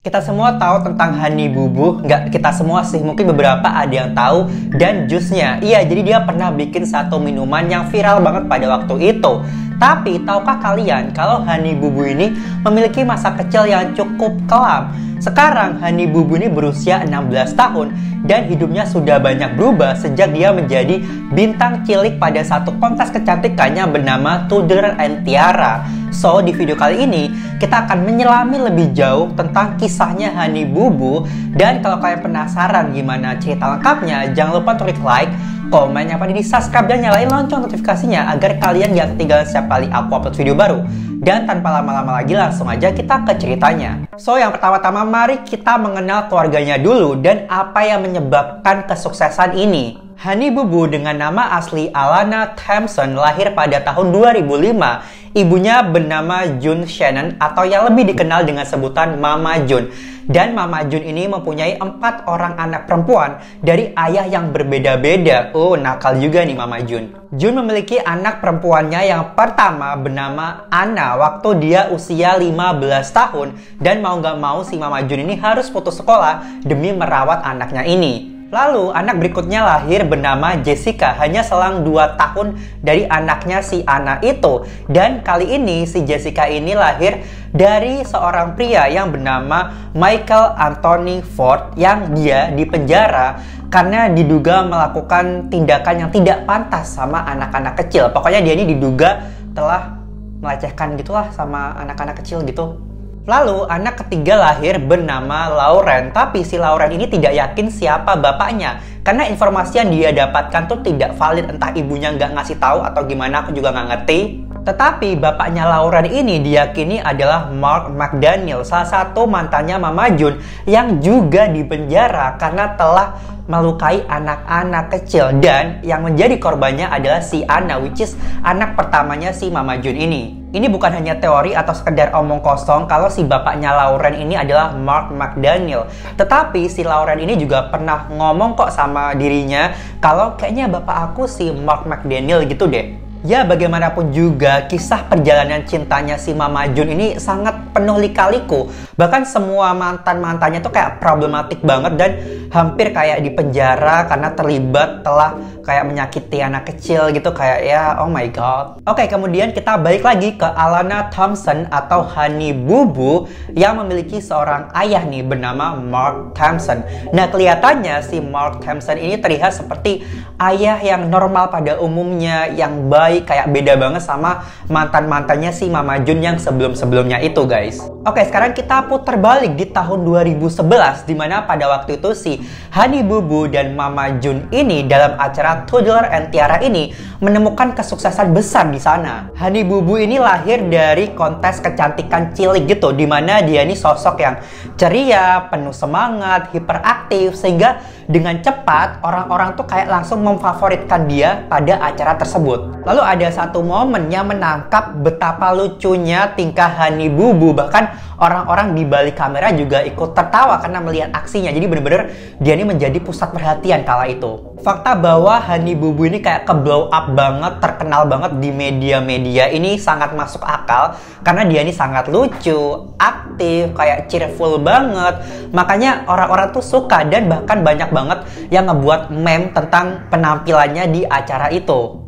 Kita semua tahu tentang Honey Boo Boo. Nggak kita semua sih, mungkin beberapa ada yang tahu. Dan jusnya, iya, jadi dia pernah bikin satu minuman yang viral banget pada waktu itu. Tapi tahukah kalian kalau Honey Boo Boo ini memiliki masa kecil yang cukup kelam? Sekarang Honey Boo Boo ini berusia 16 tahun dan hidupnya sudah banyak berubah sejak dia menjadi bintang cilik pada satu kontes kecantikannya bernama Tudor and Tiara. So, di video kali ini kita akan menyelami lebih jauh tentang kisahnya Honey Boo Boo. Dan kalau kalian penasaran gimana cerita lengkapnya, jangan lupa untuk klik like, komen, yang paling di subscribe dan nyalain lonceng notifikasinya agar kalian gak ketinggalan setiap kali aku upload video baru. Dan tanpa lama-lama lagi, langsung aja kita ke ceritanya. So, yang pertama-tama mari kita mengenal keluarganya dulu dan apa yang menyebabkan kesuksesan ini. Honey Boo Boo dengan nama asli Alana Thompson lahir pada tahun 2005. Ibunya bernama June Shannon atau yang lebih dikenal dengan sebutan Mama June. Dan Mama June ini mempunyai 4 orang anak perempuan dari ayah yang berbeda-beda. Oh, nakal juga nih Mama June. June memiliki anak perempuannya yang pertama bernama Anna waktu dia usia 15 tahun. Dan mau gak mau si Mama June ini harus putus sekolah demi merawat anaknya ini. Lalu anak berikutnya lahir bernama Jessica, hanya selang 2 tahun dari anaknya si Anna itu. Dan kali ini si Jessica ini lahir dari seorang pria yang bernama Michael Anthony Ford yang dia dipenjara karena diduga melakukan tindakan yang tidak pantas sama anak-anak kecil. Pokoknya dia ini diduga telah melecehkan gitulah sama anak-anak kecil gitu. Lalu anak ketiga lahir bernama Lauren, tapi si Lauren ini tidak yakin siapa bapaknya karena informasi yang dia dapatkan tuh tidak valid, entah ibunya nggak ngasih tahu atau gimana, aku juga nggak ngerti. Tetapi bapaknya Lauren ini diyakini adalah Mark McDaniel, salah satu mantannya Mama June yang juga dipenjara karena telah melukai anak-anak kecil. Dan yang menjadi korbannya adalah si Anna, which is anak pertamanya si Mama June ini. Ini bukan hanya teori atau sekedar omong kosong kalau si bapaknya Lauren ini adalah Mark McDaniel. Tetapi si Lauren ini juga pernah ngomong kok sama dirinya kalau kayaknya bapak aku si Mark McDaniel gitu deh. Ya, bagaimanapun juga kisah perjalanan cintanya si Mama June ini sangat penuh lika-liku. Bahkan semua mantan-mantannya tuh kayak problematik banget dan hampir kayak di penjara karena terlibat telah kayak menyakiti anak kecil gitu, kayak ya oh my god. Oke, kemudian kita balik lagi ke Alana Thompson atau Honey Boo Boo yang memiliki seorang ayah nih bernama Mark Thompson. Nah, kelihatannya si Mark Thompson ini terlihat seperti ayah yang normal pada umumnya, yang baik, kayak beda banget sama mantan-mantannya si Mama June yang sebelum-sebelumnya itu, guys. Oke, sekarang kita putar balik di tahun 2011 dimana pada waktu itu si Honey Boo Boo dan Mama June ini dalam acara Tudor and Tiara ini menemukan kesuksesan besar di sana. Honey Boo Boo ini lahir dari kontes kecantikan cilik gitu, dimana dia ini sosok yang ceria, penuh semangat, hiperaktif, sehingga dengan cepat orang-orang tuh kayak langsung memfavoritkan dia pada acara tersebut. Lalu ada satu momen yang menangkap betapa lucunya tingkah Honey Boo Boo, bahkan orang-orang di balik kamera juga ikut tertawa karena melihat aksinya. Jadi bener-bener dia ini menjadi pusat perhatian kala itu. Fakta bahwa Honey Boo Boo ini kayak ke-blow up banget, terkenal banget di media-media ini sangat masuk akal karena dia ini sangat lucu, aktif, kayak cheerful banget. Makanya orang-orang tuh suka dan bahkan banyak banget yang ngebuat meme tentang penampilannya di acara itu.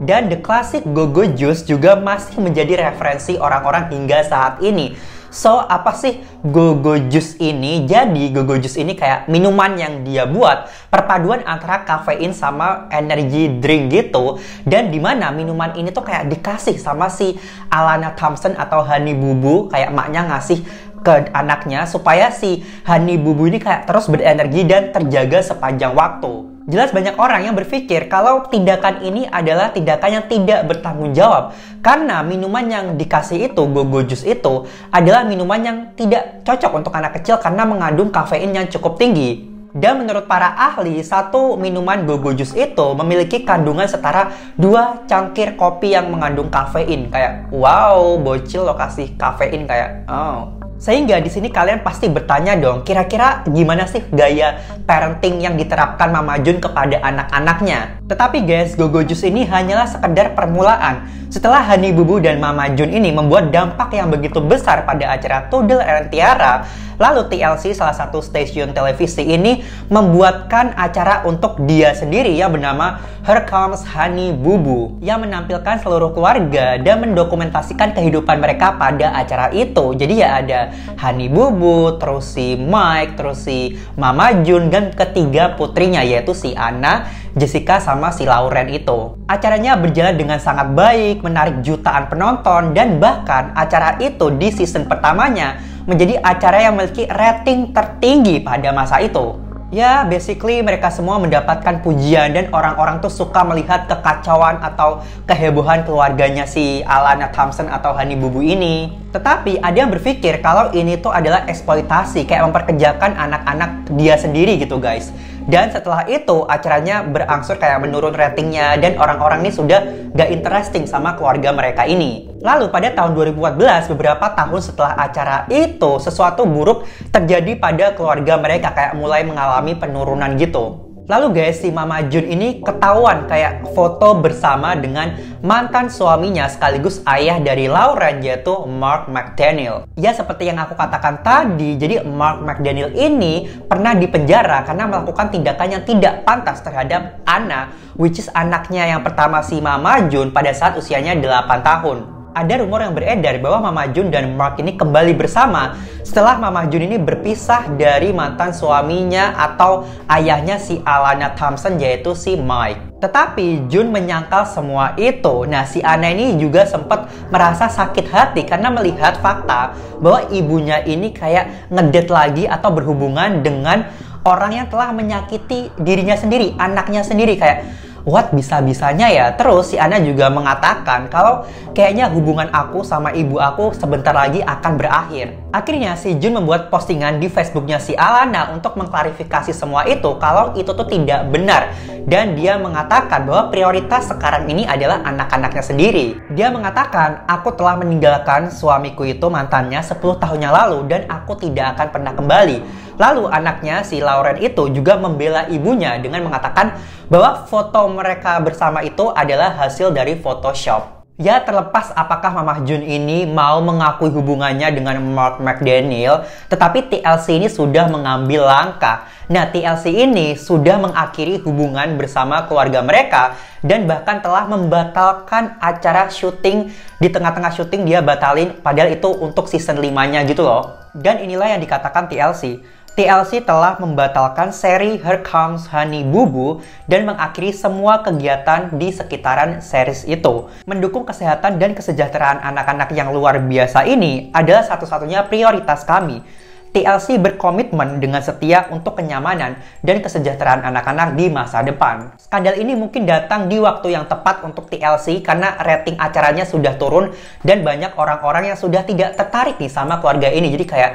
Dan The Classic Go-Go Juice juga masih menjadi referensi orang-orang hingga saat ini. So, apa sih Go-Go Juice ini? Jadi, Go-Go Juice ini kayak minuman yang dia buat, perpaduan antara kafein sama energy drink gitu. Dan dimana minuman ini tuh kayak dikasih sama si Alana Thompson atau Honey Boo Boo, kayak maknya ngasih ke anaknya supaya si Honey Boo Boo ini kayak terus berenergi dan terjaga sepanjang waktu. Jelas banyak orang yang berpikir kalau tindakan ini adalah tindakan yang tidak bertanggung jawab karena minuman yang dikasih itu, Go-Go Juice itu adalah minuman yang tidak cocok untuk anak kecil karena mengandung kafein yang cukup tinggi. Dan menurut para ahli, satu minuman Go-Go Juice itu memiliki kandungan setara 2 cangkir kopi yang mengandung kafein. Kayak wow, bocil lo kasih kafein, kayak oh. Sehingga di sini kalian pasti bertanya dong, kira-kira gimana sih gaya parenting yang diterapkan Mama Jun kepada anak-anaknya? Tetapi guys, Go Go Juice ini hanyalah sekedar permulaan. Setelah Honey Boo Boo dan Mama Jun ini membuat dampak yang begitu besar pada acara Toddler and Tiara, lalu TLC, salah satu stasiun televisi ini, membuatkan acara untuk dia sendiri yang bernama Here Comes Honey Boo Boo, yang menampilkan seluruh keluarga dan mendokumentasikan kehidupan mereka pada acara itu. Jadi ya ada Honey Boo Boo, terus si Mike, terus si Mama Jun, dan ketiga putrinya yaitu si Anna, Jessica, sama si Lauren itu. Acaranya berjalan dengan sangat baik, menarik jutaan penonton, dan bahkan acara itu di season pertamanya menjadi acara yang memiliki rating tertinggi pada masa itu. Ya, basically mereka semua mendapatkan pujian dan orang-orang tuh suka melihat kekacauan atau kehebohan keluarganya si Alana Thompson atau Honey Boo Boo ini. Tetapi ada yang berpikir kalau ini tuh adalah eksploitasi, kayak memperkerjakan anak-anak dia sendiri gitu guys. Dan setelah itu acaranya berangsur kayak menurun ratingnya dan orang-orang ini sudah gak interesting sama keluarga mereka ini. Lalu pada tahun 2014, beberapa tahun setelah acara itu, sesuatu buruk terjadi pada keluarga mereka, kayak mulai mengalami penurunan gitu. Lalu guys, si Mama Jun ini ketahuan kayak foto bersama dengan mantan suaminya sekaligus ayah dari Lauren, yaitu Mark McDaniel. Ya seperti yang aku katakan tadi, jadi Mark McDaniel ini pernah dipenjara karena melakukan tindakan yang tidak pantas terhadap Anna, which is anaknya yang pertama si Mama Jun pada saat usianya 8 tahun. Ada rumor yang beredar bahwa Mama Jun dan Mark ini kembali bersama setelah Mama Jun ini berpisah dari mantan suaminya atau ayahnya si Alana Thompson, yaitu si Mike. Tetapi Jun menyangkal semua itu. Nah, si Anna ini juga sempat merasa sakit hati karena melihat fakta bahwa ibunya ini kayak ngedate lagi atau berhubungan dengan orang yang telah menyakiti dirinya sendiri, anaknya sendiri. Kayak what, bisa-bisanya ya? Terus si Anna juga mengatakan kalau kayaknya hubungan aku sama ibu aku sebentar lagi akan berakhir. Akhirnya si Jun membuat postingan di Facebooknya si Alana untuk mengklarifikasi semua itu kalau itu tuh tidak benar. Dan dia mengatakan bahwa prioritas sekarang ini adalah anak-anaknya sendiri. Dia mengatakan, aku telah meninggalkan suamiku itu, mantannya, 10 tahun yang lalu dan aku tidak akan pernah kembali. Lalu anaknya si Lauren itu juga membela ibunya dengan mengatakan bahwa foto mereka bersama itu adalah hasil dari Photoshop. Ya, terlepas apakah Mama Jun ini mau mengakui hubungannya dengan Mark McDaniel, tetapi TLC ini sudah mengambil langkah. Nah, TLC ini sudah mengakhiri hubungan bersama keluarga mereka dan bahkan telah membatalkan acara syuting. Di tengah-tengah syuting dia batalin, padahal itu untuk season 5-nya gitu loh. Dan inilah yang dikatakan TLC. TLC telah membatalkan seri Here Comes Honey Boo Boo dan mengakhiri semua kegiatan di sekitaran series itu. Mendukung kesehatan dan kesejahteraan anak-anak yang luar biasa ini adalah satu-satunya prioritas kami. TLC berkomitmen dengan setia untuk kenyamanan dan kesejahteraan anak-anak di masa depan. Skandal ini mungkin datang di waktu yang tepat untuk TLC karena rating acaranya sudah turun dan banyak orang-orang yang sudah tidak tertarik nih sama keluarga ini. Jadi kayak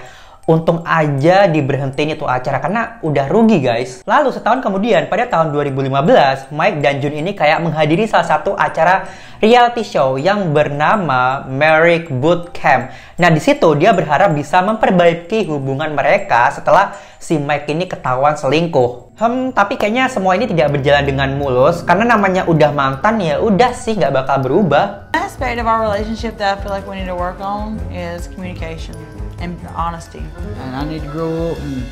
untung aja diberhentiin itu acara karena udah rugi guys. Lalu setahun kemudian pada tahun 2015, Mike dan Jun ini kayak menghadiri salah satu acara reality show yang bernama Marriage Boot Camp. Nah, di situ dia berharap bisa memperbaiki hubungan mereka setelah si Mike ini ketahuan selingkuh. Tapi kayaknya semua ini tidak berjalan dengan mulus karena namanya udah mantan, ya udah sih nggak bakal berubah. Aspect of our relationship that I feel like we need to work on is communication and honesty. And I need to grow up and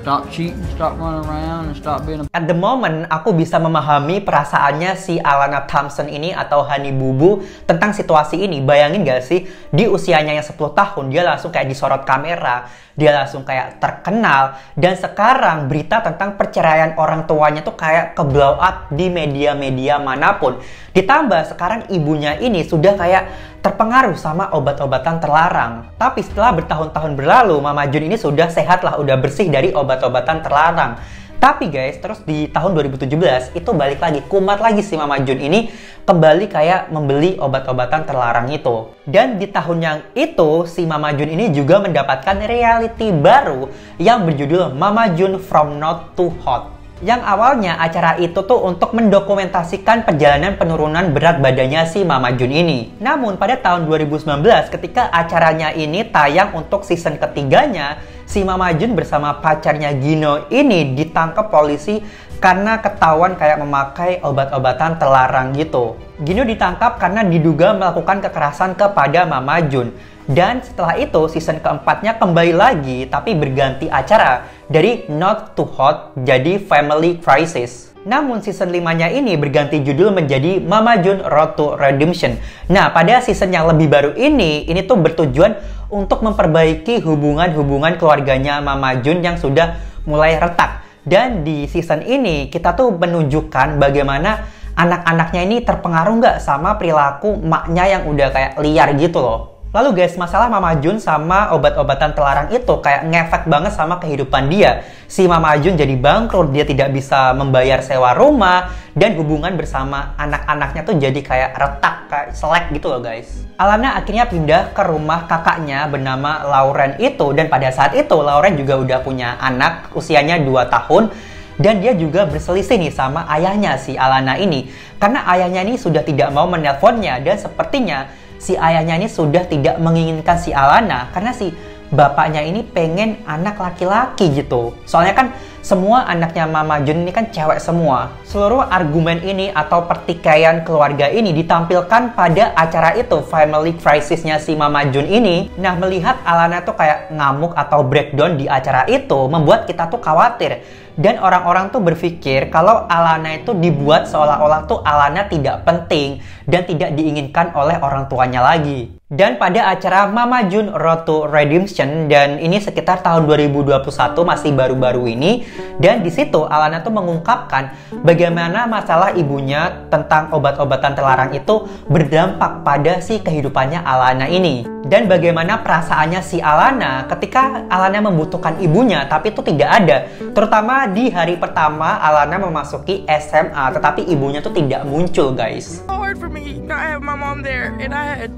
stop cheating, stop running around, and stop being a... At the moment, aku bisa memahami perasaannya si Alana Thompson ini atau Honey Boo Boo tentang situasi ini. Bayangin gak sih, di usianya yang 10 tahun, dia langsung kayak disorot kamera, dia langsung kayak terkenal, dan sekarang berita tentang perceraian orang tuanya tuh kayak ke-blow up di media-media manapun. Ditambah sekarang ibunya ini sudah kayak terpengaruh sama obat-obatan terlarang. Tapi setelah bertahun-tahun berlalu, Mama Jun ini sudah sehat lah, udah bersih dari obat-obatan terlarang. Tapi guys, terus di tahun 2017 itu balik lagi, kumat lagi si Mama Jun ini kembali kayak membeli obat-obatan terlarang itu. Dan di tahun yang itu, si Mama Jun ini juga mendapatkan reality baru yang berjudul Mama Jun From Not to Hot. Yang awalnya acara itu tuh untuk mendokumentasikan perjalanan penurunan berat badannya si Mama Jun ini. Namun pada tahun 2019 ketika acaranya ini tayang untuk season ketiganya, si Mama Jun bersama pacarnya Gino ini ditangkap polisi karena ketahuan kayak memakai obat-obatan terlarang gitu. Gino ditangkap karena diduga melakukan kekerasan kepada Mama Jun. Dan setelah itu season keempatnya kembali lagi tapi berganti acara dari Not Too Hot jadi Family Crisis. Namun season 5-nya ini berganti judul menjadi Mama Jun Road to Redemption. Nah, pada season yang lebih baru ini tuh bertujuan untuk memperbaiki hubungan-hubungan keluarganya Mama Jun yang sudah mulai retak. Dan di season ini kita tuh menunjukkan bagaimana anak-anaknya ini terpengaruh nggak sama perilaku maknya yang udah kayak liar gitu loh. Lalu guys, masalah Mama Jun sama obat-obatan terlarang itu kayak ngefek banget sama kehidupan dia. Si Mama Jun jadi bangkrut, dia tidak bisa membayar sewa rumah, dan hubungan bersama anak-anaknya tuh jadi kayak retak, kayak selek gitu loh guys. Alana akhirnya pindah ke rumah kakaknya bernama Lauren itu, dan pada saat itu Lauren juga udah punya anak usianya 2 tahun. Dan dia juga berselisih nih sama ayahnya si Alana ini. Karena ayahnya ini sudah tidak mau menelponnya, dan sepertinya si ayahnya ini sudah tidak menginginkan si Alana karena si bapaknya ini pengen anak laki-laki gitu. Soalnya kan semua anaknya Mama Jun ini kan cewek semua. Seluruh argumen ini atau pertikaian keluarga ini ditampilkan pada acara itu, Family Crisis-nya si Mama Jun ini. Nah, melihat Alana tuh kayak ngamuk atau breakdown di acara itu membuat kita tuh khawatir. Dan orang-orang tuh berpikir kalau Alana itu dibuat seolah-olah tuh Alana tidak penting dan tidak diinginkan oleh orang tuanya lagi. Dan pada acara Mama Jun Road to Redemption, dan ini sekitar tahun 2021, masih baru-baru ini, dan di situ Alana tuh mengungkapkan bagaimana masalah ibunya tentang obat-obatan terlarang itu berdampak pada si kehidupannya Alana ini. Dan bagaimana perasaannya si Alana ketika Alana membutuhkan ibunya tapi itu tidak ada. Terutama di hari pertama Alana memasuki SMA, tetapi ibunya tuh tidak muncul guys. Hard for me not have my mom there, and I had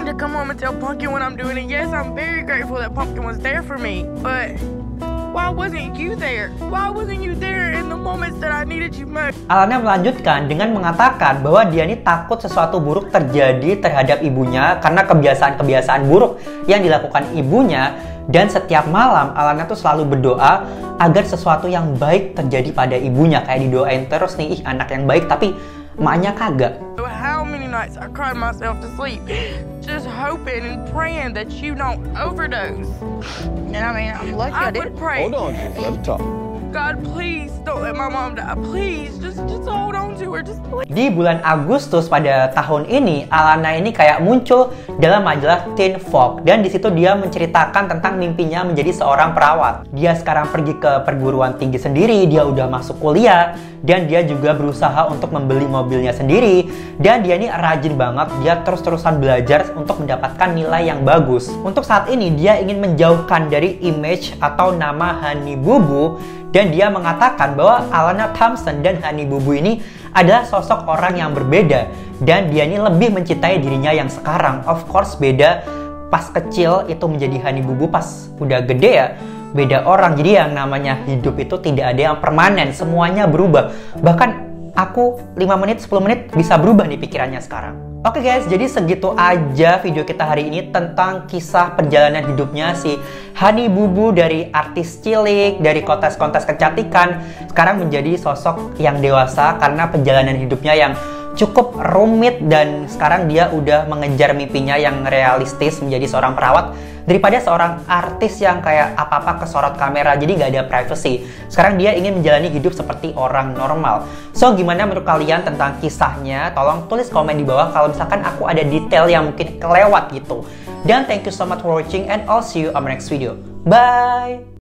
to come home and tell Pumpkin what I'm doing. And yes, I'm very grateful that Pumpkin was there for me, but why wasn't you there? Why wasn't you there in the moments that I needed you most? Alana melanjutkan dengan mengatakan bahwa dia ini takut sesuatu buruk terjadi terhadap ibunya karena kebiasaan-kebiasaan buruk yang dilakukan ibunya. Dan setiap malam Alana tuh selalu berdoa agar sesuatu yang baik terjadi pada ibunya. Kayak didoain terus nih, anak yang baik, tapi maknya kagak. How many nights I cried myself to sleep just hoping and praying that you don't overdose. And I mean, I'm lucky I would did. pray. Hold on, let's talk. God, please don't let my mom die. Please, just hold on to her. Just please. Di bulan Agustus pada tahun ini, Alana ini kayak muncul dalam majalah Teen Vogue, dan di situ dia menceritakan tentang mimpinya menjadi seorang perawat. Dia sekarang pergi ke perguruan tinggi sendiri, dia udah masuk kuliah, dan dia juga berusaha untuk membeli mobilnya sendiri. Dan dia ini rajin banget, dia terus-terusan belajar untuk mendapatkan nilai yang bagus. Untuk saat ini dia ingin menjauhkan dari image atau nama Honey Boo Boo. Dan dia mengatakan bahwa Alana Thompson dan Honey Boo Boo ini adalah sosok orang yang berbeda. Dan dia ini lebih mencintai dirinya yang sekarang. Of course beda pas kecil itu menjadi Honey Boo Boo, pas udah gede ya beda orang. Jadi yang namanya hidup itu tidak ada yang permanen, semuanya berubah. Bahkan aku 5 menit, 10 menit bisa berubah nih pikirannya sekarang. Oke guys, jadi segitu aja video kita hari ini tentang kisah perjalanan hidupnya si Honey Boo Boo dari artis cilik, dari kontes-kontes kecantikan, sekarang menjadi sosok yang dewasa karena perjalanan hidupnya yang cukup rumit, dan sekarang dia udah mengejar mimpinya yang realistis menjadi seorang perawat daripada seorang artis yang kayak apa-apa kesorot kamera, jadi nggak ada privacy. Sekarang dia ingin menjalani hidup seperti orang normal. So, gimana menurut kalian tentang kisahnya? Tolong tulis komen di bawah kalau misalkan aku ada detail yang mungkin kelewat gitu. Dan thank you so much for watching, and I'll see you on my next video. Bye!